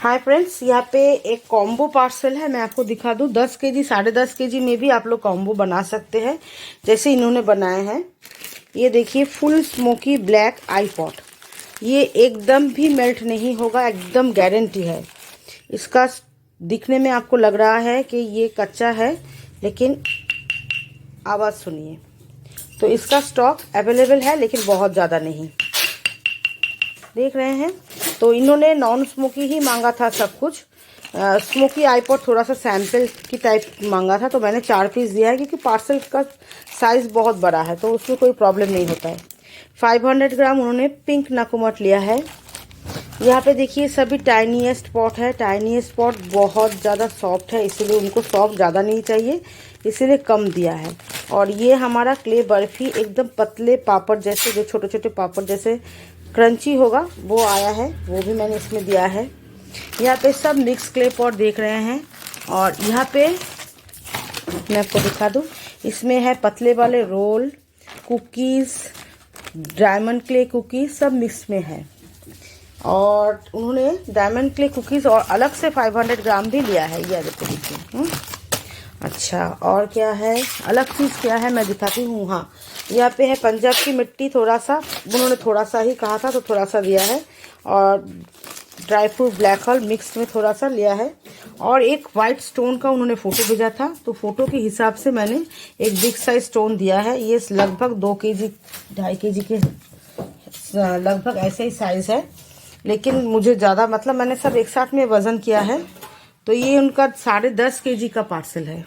Hi friends, यहाँ पे एक कॉम्बो पार्सल है। मैं आपको दिखा दूँ। 10 केजी 10.5 केजी में भी आप लोग कॉम्बो बना सकते हैं, जैसे इन्होंने बनाए हैं। ये देखिए, फुल स्मोकी ब्लैक आईपॉड। ये एकदम भी मेल्ट नहीं होगा, एकदम गारंटी है। इसका दिखने में आपको लग रहा है कि ये कच्चा है, लेकिन आवाज़ सुनिए। तो इसका स्टॉक अवेलेबल है, लेकिन बहुत ज़्यादा नहीं। देख रहे हैं। तो इन्होंने नॉन स्मोकी ही मांगा था सब कुछ। स्मोकी आईपॉड थोड़ा सा सैंपल की टाइप मांगा था, तो मैंने 4 पीस दिया है, क्योंकि पार्सल का साइज़ बहुत बड़ा है, तो उसमें कोई प्रॉब्लम नहीं होता है। 500 ग्राम उन्होंने पिंक नाकुमट लिया है। यहाँ पे देखिए, सभी टाइनीएस्ट पॉट है। टाइनीएस्ट पॉट बहुत ज़्यादा सॉफ्ट है, इसीलिए उनको सॉफ्ट ज़्यादा नहीं चाहिए, इसीलिए कम दिया है। और ये हमारा क्ले बर्फ़ी एकदम पतले पापड़ जैसे, जो छोटे छोटे पापड़ जैसे क्रंची होगा, वो आया है, वो भी मैंने इसमें दिया है। यहाँ पे सब मिक्स क्ले पॉट देख रहे हैं। और यहाँ पे मैं आपको दिखा दूँ, इसमें है पतले वाले roll, cookies, diamond clay cookies, सब मिक्स में है। और उन्होंने डायमंड क्ले कुकीज़ और अलग से 500 ग्राम भी लिया है। ये देखिए। अच्छा, और क्या है, अलग चीज़ क्या है मैं दिखाती हूँ। हाँ, यहाँ पे है पंजाब की मिट्टी, थोड़ा सा, उन्होंने थोड़ा सा ही कहा था, तो थोड़ा सा दिया है। और dry fruit black hall mix में थोड़ा सा लिया है। और एक वाइट स्टोन का उन्होंने फ़ोटो भेजा था, तो फ़ोटो के हिसाब से मैंने एक बिग साइज स्टोन दिया है। ये लगभग 2 केजी 2.5 केजी के लगभग ऐसे ही साइज़ है, लेकिन मुझे ज़्यादा, मतलब मैंने सब एक साथ में वज़न किया है। तो ये उनका 10.5 केजी का पार्सल है।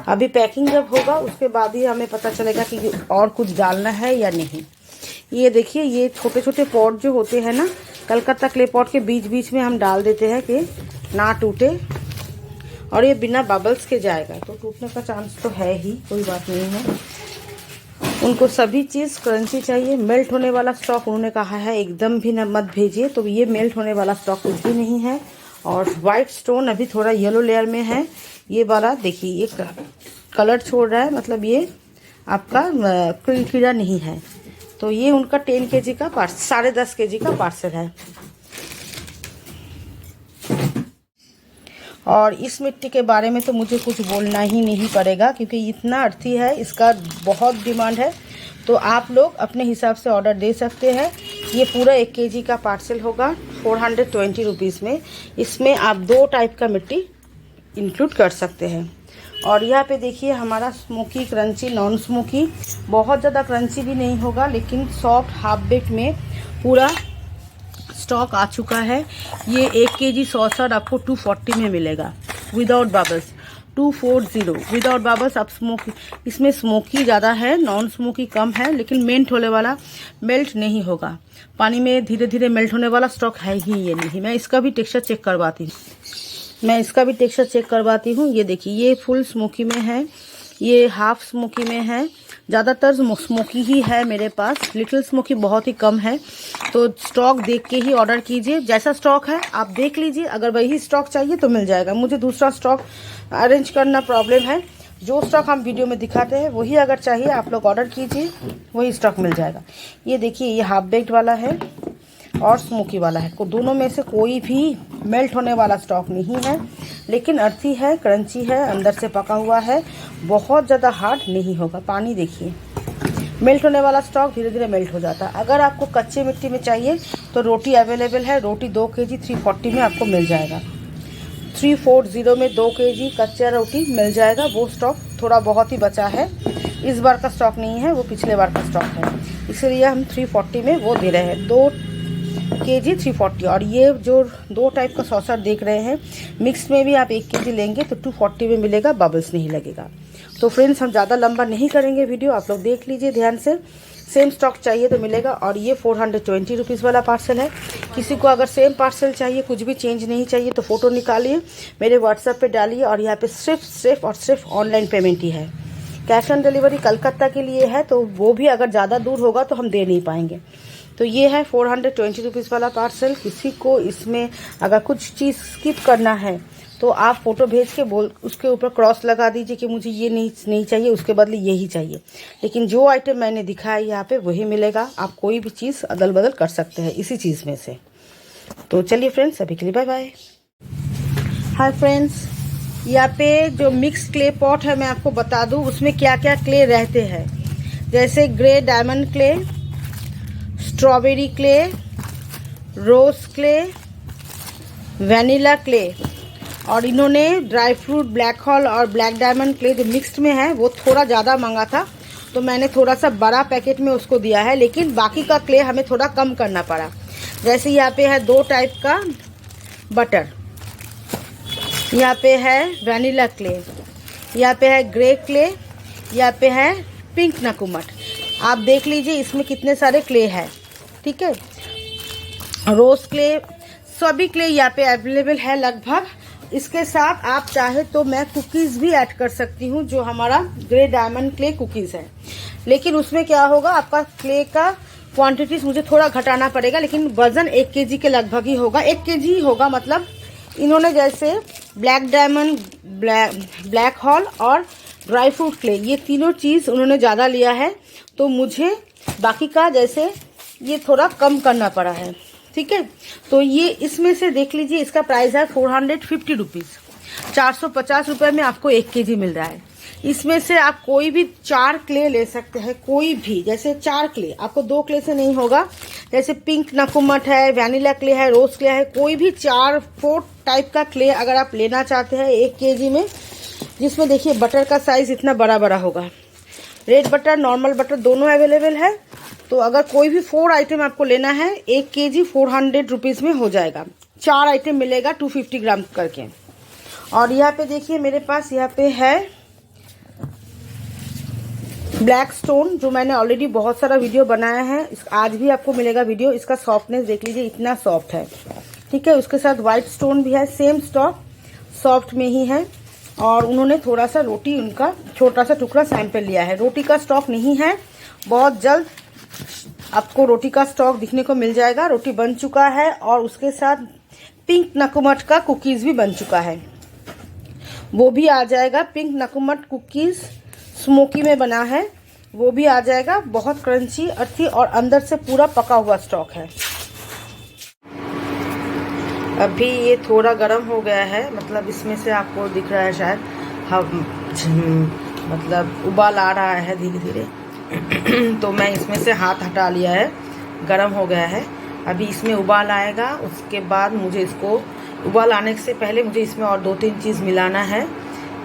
अभी पैकिंग जब होगा, उसके बाद ही हमें पता चलेगा कि और कुछ डालना है या नहीं। ये देखिए, ये छोटे छोटे पॉट जो होते हैं ना, कलकत्ता क्ले पॉट के बीच बीच में हम डाल देते हैं कि ना टूटे। और ये बिना बबल्स के जाएगा, तो टूटने का चांस तो है ही, कोई बात नहीं है। उनको सभी चीज़ क्रंची चाहिए। मेल्ट होने वाला स्टॉक उन्होंने कहा है एकदम भी न मत भेजिए, तो ये मेल्ट होने वाला स्टॉक कुछ भी नहीं है। और वाइट स्टोन अभी थोड़ा येलो लेयर में है। ये वाला देखिए, ये कलर छोड़ रहा है, मतलब ये आपका कीड़ा नहीं है। तो ये उनका 10 केजी का 10.5 केजी का पार्सल है। और इस मिट्टी के बारे में तो मुझे कुछ बोलना ही नहीं पड़ेगा, क्योंकि इतना अर्थी है, इसका बहुत डिमांड है। तो आप लोग अपने हिसाब से ऑर्डर दे सकते हैं। ये पूरा 1 केजी का पार्सल होगा 420 रुपीज़ में। इसमें आप 2 टाइप का मिट्टी इंक्लूड कर सकते हैं। और यहाँ पे देखिए, हमारा स्मोकी क्रंची, नॉन स्मोकी, बहुत ज़्यादा क्रंची भी नहीं होगा, लेकिन सॉफ्ट हाफ बेक में पूरा स्टॉक आ चुका है। ये 1 केजी सॉसर आपको 240 में मिलेगा, विदाउट बबल्स। 240 without bubbles. आप स्मोकी, इसमें स्मोकी ज़्यादा है, नॉन स्मोकी कम है, लेकिन मेल्ट होने वाला मेल्ट नहीं होगा। पानी में धीरे धीरे मेल्ट होने वाला स्टॉक है ही ये नहीं। मैं इसका भी टेक्सचर चेक करवाती हूँ। ये देखिए, ये फुल स्मोकी में है, ये हाफ स्मोकी में है। ज़्यादातर स्मोकी ही है मेरे पास, लिटिल स्मोकी बहुत ही कम है। तो स्टॉक देख के ही ऑर्डर कीजिए। जैसा स्टॉक है आप देख लीजिए, अगर वही स्टॉक चाहिए तो मिल जाएगा। मुझे दूसरा स्टॉक अरेंज करना प्रॉब्लम है। जो स्टॉक हम वीडियो में दिखाते हैं वही अगर चाहिए, आप लोग ऑर्डर कीजिए, वही स्टॉक मिल जाएगा। ये देखिए, ये हाफ बेक्ड वाला है और स्मोकी वाला है। दोनों में से कोई भी मेल्ट होने वाला स्टॉक नहीं है, लेकिन अर्थी है, क्रंची है, अंदर से पका हुआ है, बहुत ज़्यादा हार्ड नहीं होगा। पानी देखिए, मेल्ट होने वाला स्टॉक धीरे धीरे मेल्ट हो जाता है। अगर आपको कच्चे मिट्टी में चाहिए तो रोटी अवेलेबल है। रोटी 2 केजी 340 में आपको मिल जाएगा। 340 में 2 केजी कच्चा रोटी मिल जाएगा। वो स्टॉक थोड़ा बहुत ही बचा है, इस बार का स्टॉक नहीं है, वो पिछले बार का स्टॉक है, इसलिए हम 340 में वो दे रहे हैं। 2 केजी 340। और ये जो 2 टाइप का सॉसर देख रहे हैं, मिक्स में भी आप 1 केजी लेंगे तो 240 में मिलेगा, बबल्स नहीं लगेगा। तो फ्रेंड्स, हम ज़्यादा लंबा नहीं करेंगे वीडियो, आप लोग देख लीजिए ध्यान से। सेम स्टॉक चाहिए तो मिलेगा। और ये 420 रुपीज़ वाला पार्सल है। किसी को अगर सेम पार्सल चाहिए, कुछ भी चेंज नहीं चाहिए, तो फ़ोटो निकालिए, मेरे व्हाट्सएप पे डालिए। और यहाँ पे सिर्फ ऑनलाइन पेमेंट ही है। कैश ऑन डिलीवरी कलकत्ता के लिए है, तो वो भी अगर ज़्यादा दूर होगा तो हम दे नहीं पाएंगे। तो ये है 420 रुपीज़ वाला पार्सल। किसी को इसमें अगर कुछ चीज़ स्किप करना है तो आप फ़ोटो भेज के उसके ऊपर क्रॉस लगा दीजिए कि मुझे ये नहीं चाहिए, उसके बदले यही चाहिए। लेकिन जो आइटम मैंने दिखाया यहाँ पे वही मिलेगा। आप कोई भी चीज़ अदल बदल कर सकते हैं इसी चीज़ में से। तो चलिए फ्रेंड्स, अभी के लिए बाय बाय। हाय फ्रेंड्स, यहाँ पे जो मिक्स क्ले पॉट है मैं आपको बता दूँ उसमें क्या क्या क्ले रहते हैं। जैसे grey diamond clay, strawberry clay, rose clay, vanilla clay, और इन्होंने ड्राई फ्रूट ब्लैक हॉल और ब्लैक डायमंड क्ले जो मिक्स्ड में है वो थोड़ा ज़्यादा मांगा था, तो मैंने थोड़ा सा बड़ा पैकेट में उसको दिया है, लेकिन बाकी का क्ले हमें थोड़ा कम करना पड़ा। जैसे यहाँ पे है 2 टाइप का बटर, यहाँ पे है वैनिला क्ले, यहाँ पे है ग्रे क्ले, यहाँ पे है पिंक नकुमट। आप देख लीजिए इसमें कितने सारे क्ले हैं, ठीक है। रोज क्ले, सभी क्ले यहाँ पे अवेलेबल है लगभग। इसके साथ आप चाहे तो मैं कुकीज़ भी ऐड कर सकती हूँ, जो हमारा ग्रे डायमंड क्ले कुकीज़ है, लेकिन उसमें क्या होगा, आपका क्ले का क्वांटिटीज मुझे थोड़ा घटाना पड़ेगा, लेकिन वजन 1 केजी के लगभग ही होगा। 1 केजी ही होगा, मतलब इन्होंने जैसे ब्लैक डायमंड, ब्लैक हॉल और ड्राई फ्रूट क्ले, ये तीनों चीज़ उन्होंने ज़्यादा लिया है, तो मुझे बाकी का जैसे ये थोड़ा कम करना पड़ा है, ठीक है। तो ये इसमें से देख लीजिए, इसका प्राइस है 450 रुपीज़, 450 रुपये में आपको 1 केजी मिल रहा है। इसमें से आप कोई भी 4 क्ले ले सकते हैं, कोई भी, जैसे 4 क्ले, आपको 2 क्ले से नहीं होगा। जैसे पिंक नकुमट है, वैनिला क्ले है, रोज क्ले है, कोई भी 4 टाइप का क्ले अगर आप लेना चाहते हैं 1 केजी में, जिसमें देखिए बटर का साइज इतना बड़ा बड़ा होगा। रेड बटर, नॉर्मल बटर दोनों अवेलेबल है। तो अगर कोई भी 4 आइटम आपको लेना है, 1 केजी 400 रुपीज़ में हो जाएगा। 4 आइटम मिलेगा 250 ग्राम करके। और यहाँ पे देखिए मेरे पास यहाँ पे है ब्लैक स्टोन, जो मैंने ऑलरेडी बहुत सारा वीडियो बनाया है, आज भी आपको मिलेगा वीडियो। इसका सॉफ्टनेस देख लीजिए, इतना सॉफ्ट है, ठीक है। उसके साथ व्हाइट स्टोन भी है, सेम स्टॉक, सॉफ्ट में ही है। और उन्होंने थोड़ा सा रोटी, उनका छोटा सा टुकड़ा सैंपल लिया है। रोटी का स्टॉक नहीं है, बहुत जल्द आपको रोटी का स्टॉक दिखने को मिल जाएगा। रोटी बन चुका है, और उसके साथ पिंक नकुमट का कुकीज़ भी बन चुका है, वो भी आ जाएगा। पिंक नकुमट कुकीज़ स्मोकी में बना है, वो भी आ जाएगा। बहुत क्रंची, अच्छी, और अंदर से पूरा पका हुआ स्टॉक है। अभी ये थोड़ा गर्म हो गया है, मतलब इसमें से आपको दिख रहा है शायद, हम मतलब उबाल आ रहा है धीरे धीरे। तो मैं इसमें से हाथ हटा लिया है, गर्म हो गया है। अभी इसमें उबाल आएगा, उसके बाद मुझे इसको, उबाल आने से पहले मुझे इसमें और 2-3 चीज़ मिलाना है,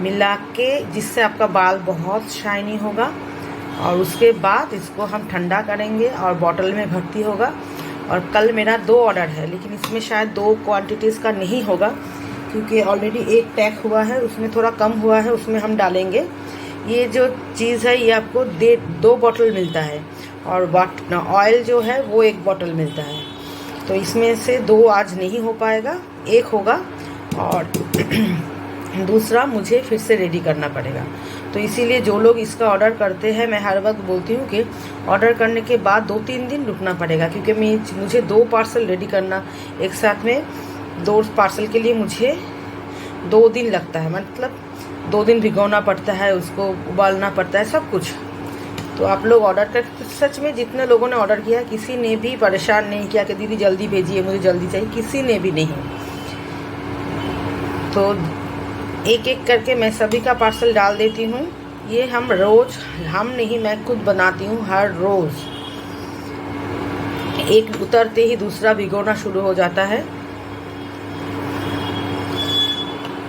मिला के जिससे आपका बाल बहुत शाइनी होगा। और उसके बाद इसको हम ठंडा करेंगे और बॉटल में भर्ती होगा। और कल मेरा 2 ऑर्डर है, लेकिन इसमें शायद 2 क्वांटिटीज़ का नहीं होगा, क्योंकि ऑलरेडी 1 पैक हुआ है, उसमें थोड़ा कम हुआ है, उसमें हम डालेंगे। ये जो चीज़ है ये आपको 2 बॉटल मिलता है, और ऑयल जो है वो 1 बॉटल मिलता है। तो इसमें से 2 आज नहीं हो पाएगा, 1 होगा, और दूसरा मुझे फिर से रेडी करना पड़ेगा। तो इसीलिए जो लोग इसका ऑर्डर करते हैं, मैं हर वक्त बोलती हूँ कि ऑर्डर करने के बाद 2-3 दिन रुकना पड़ेगा, क्योंकि मुझे 2 पार्सल रेडी करना एक साथ में, 2 पार्सल के लिए मुझे 2 दिन लगता है, मतलब 2 दिन भिगोना पड़ता है, उसको उबालना पड़ता है, सब कुछ। तो आप लोग ऑर्डर कर, सच में जितने लोगों ने ऑर्डर किया, किसी ने भी परेशान नहीं किया कि दीदी जल्दी भेजिए, मुझे जल्दी चाहिए, किसी ने भी नहीं। तो एक एक करके मैं सभी का पार्सल डाल देती हूँ। ये हम रोज़, हम नहीं, मैं खुद बनाती हूँ हर रोज़। एक उतरते ही दूसरा भिगोना शुरू हो जाता है।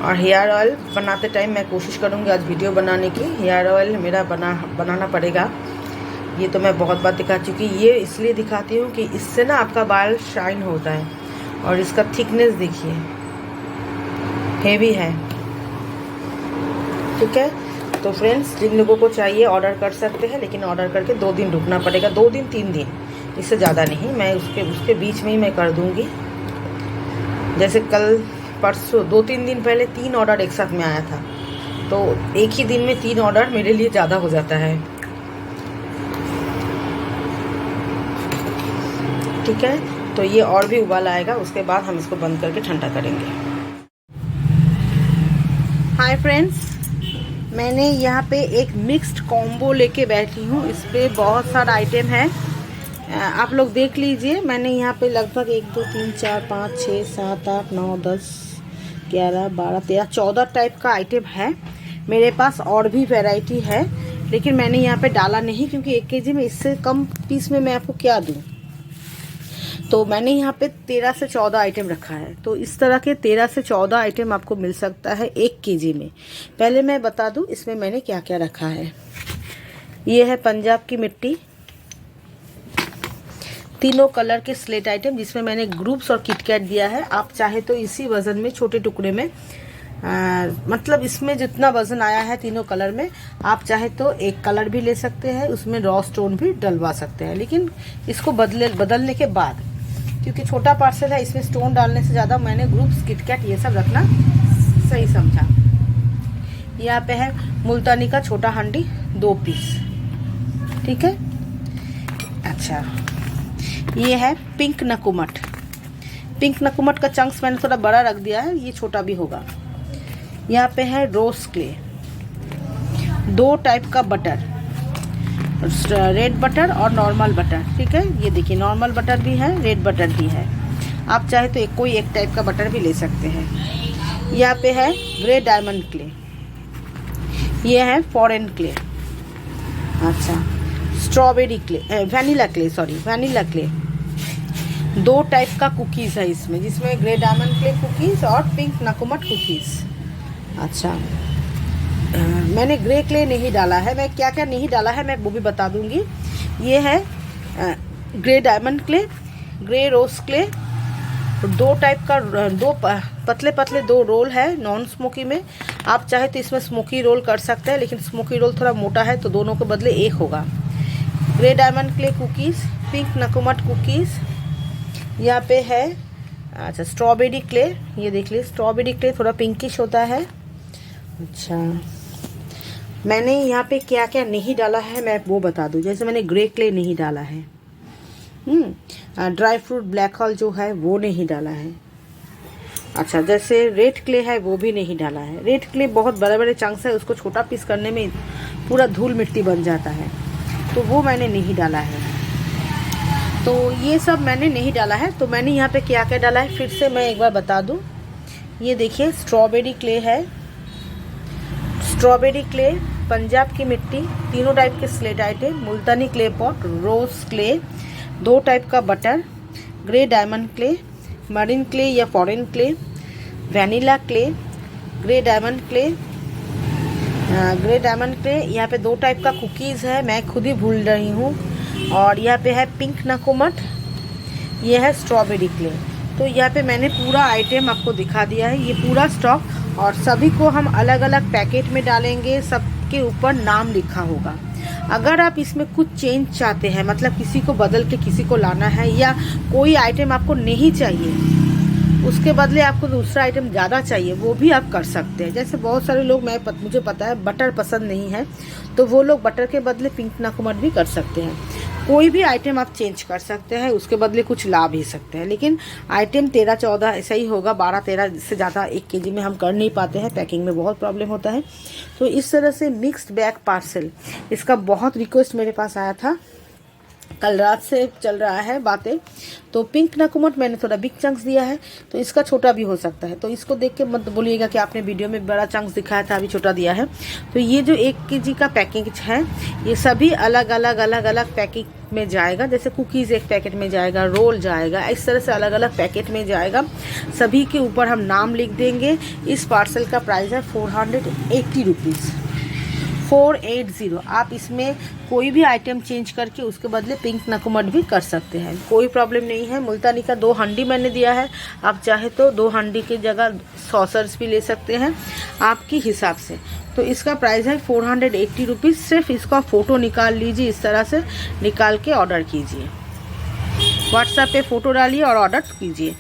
और हेयर ऑयल बनाते टाइम मैं कोशिश करूँगी आज वीडियो बनाने की। हेयर ऑयल मेरा बनाना पड़ेगा, ये तो मैं बहुत बार दिखा चुकी। ये इसलिए दिखाती हूँ कि इससे ना आपका बाल शाइन होता है। और इसका थिकनेस देखिए, हेवी है, ठीक है। तो फ्रेंड्स, जिन लोगों को चाहिए ऑर्डर कर सकते हैं, लेकिन ऑर्डर करके 2 दिन रुकना पड़ेगा, 2 दिन 3 दिन, इससे ज़्यादा नहीं। मैं उसके बीच में ही मैं कर दूँगी। जैसे कल परसों 2-3 दिन पहले 3 ऑर्डर एक साथ में आया था, तो एक ही दिन में 3 ऑर्डर मेरे लिए ज़्यादा हो जाता है, ठीक है। तो ये और भी उबाल आएगा, उसके बाद हम इसको बंद करके ठंडा करेंगे। हाय फ्रेंड्स, मैंने यहाँ पे एक मिक्स्ड कॉम्बो लेके बैठी हूँ। इस पे बहुत सारा आइटम है, आप लोग देख लीजिए। मैंने यहाँ पे लगभग 1 2 3 4 5 6 7 8 9 10 11 12 13 14 टाइप का आइटम है मेरे पास। और भी वैरायटी है लेकिन मैंने यहाँ पे डाला नहीं क्योंकि 1 केजी में इससे कम पीस में मैं आपको क्या दूँ। तो मैंने यहाँ पे 13 से 14 आइटम रखा है। तो इस तरह के 13 से 14 आइटम आपको मिल सकता है 1 केजी में। पहले मैं बता दूँ इसमें मैंने क्या क्या रखा है। ये है पंजाब की मिट्टी, तीनों कलर के स्लेट आइटम जिसमें मैंने ग्रुप्स और किटकैट दिया है। आप चाहे तो इसी वजन में छोटे टुकड़े में मतलब इसमें जितना वजन आया है तीनों कलर में, आप चाहे तो एक कलर भी ले सकते हैं, उसमें रॉ स्टोन भी डलवा सकते हैं। लेकिन इसको बदलने के बाद, क्योंकि छोटा पार्सल है इसमें स्टोन डालने से ज़्यादा मैंने ग्रुप्स किटकैट ये सब रखना सही समझा। यहाँ पे है मुल्तानी का छोटा हांडी 2 पीस, ठीक है। अच्छा, ये है पिंक नकुमट। पिंक नकुमट का चंक्स मैंने थोड़ा बड़ा रख दिया है, ये छोटा भी होगा। यहाँ पे है रोज क्ले, 2 टाइप का बटर, रेड बटर और नॉर्मल बटर, ठीक है। ये देखिए नॉर्मल बटर भी है, रेड बटर भी है। आप चाहे तो कोई एक टाइप का बटर भी ले सकते हैं। यहाँ पे है ग्रे डायमंड क्ले, ये है फॉरेन क्ले। अच्छा, strawberry clay, vanilla clay, sorry vanilla clay. 2 type का कुकीज़ है इसमें, जिसमें ग्रे डायमंड क्ले कुकीज़ और पिंक नकुमट कुकीज़। अच्छा, मैंने ग्रे क्ले नहीं डाला है। मैं क्या क्या नहीं डाला है मैं वो भी बता दूंगी। ये है ग्रे डायमंड क्ले, ग्रे रोज क्ले, 2 टाइप का, 2 पतले पतले 2 रोल है नॉन स्मोकी में। आप चाहे तो इसमें स्मोकी रोल कर सकते हैं, लेकिन स्मोकी रोल थोड़ा मोटा है तो दोनों के बदले एक होगा। Grey diamond clay cookies, pink नकुमट कुकीज़। यहाँ पे है अच्छा स्ट्रॉबेरी क्ले, ये देख लीजिए स्ट्रॉबेरी क्ले थोड़ा पिंकिश होता है। अच्छा, मैंने यहाँ पे क्या क्या नहीं डाला है मैं वो बता दूँ। जैसे मैंने ग्रे क्ले नहीं डाला है, ड्राई फ्रूट ब्लैक हॉल जो है वो नहीं डाला है। अच्छा, जैसे रेड क्ले है वो भी नहीं डाला है। रेड क्ले बहुत बड़े बड़े चंक्स है, उसको छोटा पीस करने में पूरा धूल मिट्टी बन जाता है, तो वो मैंने नहीं डाला है। तो ये सब मैंने नहीं डाला है। तो मैंने यहाँ पे क्या क्या डाला है फिर से मैं एक बार बता दूँ। ये देखिए स्ट्रॉबेरी क्ले है, स्ट्रॉबेरी क्ले, पंजाब की मिट्टी, तीनों टाइप के slate item, Multani clay pot, rose clay, 2 type का butter, grey diamond clay, marine clay या foreign clay, vanilla clay, grey diamond clay, यहाँ पे 2 टाइप का कुकीज़ है, मैं खुद ही भूल रही हूँ। और यहाँ पे है पिंक नकुमट, ये है स्ट्रॉबेरी क्ले। तो यहाँ पे मैंने पूरा आइटम आपको दिखा दिया है, ये पूरा स्टॉक। और सभी को हम अलग अलग पैकेट में डालेंगे, सबके ऊपर नाम लिखा होगा। अगर आप इसमें कुछ चेंज चाहते हैं, मतलब किसी को बदल के किसी को लाना है या कोई आइटम आपको नहीं चाहिए, उसके बदले आपको दूसरा आइटम ज़्यादा चाहिए, वो भी आप कर सकते हैं। जैसे बहुत सारे लोग मुझे पता है बटर पसंद नहीं है, तो वो लोग बटर के बदले पिंक नकुमट भी कर सकते हैं। कोई भी आइटम आप चेंज कर सकते हैं, उसके बदले कुछ ला भी सकते हैं। लेकिन आइटम 13-14 ऐसा ही होगा, 12-13 से ज़्यादा 1 केजी में हम कर नहीं पाते हैं, पैकिंग में बहुत प्रॉब्लम होता है। तो इस तरह से मिक्स्ड बैग पार्सल, इसका बहुत रिक्वेस्ट मेरे पास आया था, कल रात से चल रहा है बातें। तो पिंक नकुमट मैंने थोड़ा बिग चंक्स दिया है, तो इसका छोटा भी हो सकता है। तो इसको देख के मत बोलिएगा कि आपने वीडियो में बड़ा चंक्स दिखाया था अभी छोटा दिया है। तो ये जो 1 केजी का पैकिंग है, ये सभी अलग अलग पैकिंग में जाएगा। जैसे कुकीज़ एक पैकेट में जाएगा, रोल जाएगा, इस तरह से अलग अलग पैकेट में जाएगा। सभी के ऊपर हम नाम लिख देंगे। इस पार्सल का प्राइस है 480 रुपीज़, 480। आप इसमें कोई भी आइटम चेंज करके उसके बदले पिंक नकुमट भी कर सकते हैं, कोई प्रॉब्लम नहीं है। मुल्तानी का 2 हांडी मैंने दिया है, आप चाहे तो 2 हांडी की जगह सॉसर्स भी ले सकते हैं आपकी हिसाब से। तो इसका प्राइस है 480 रुपीज़। सिर्फ इसका फ़ोटो निकाल लीजिए, इस तरह से निकाल के ऑर्डर कीजिए, व्हाट्सएप पे फ़ोटो डालिए और ऑर्डर कीजिए।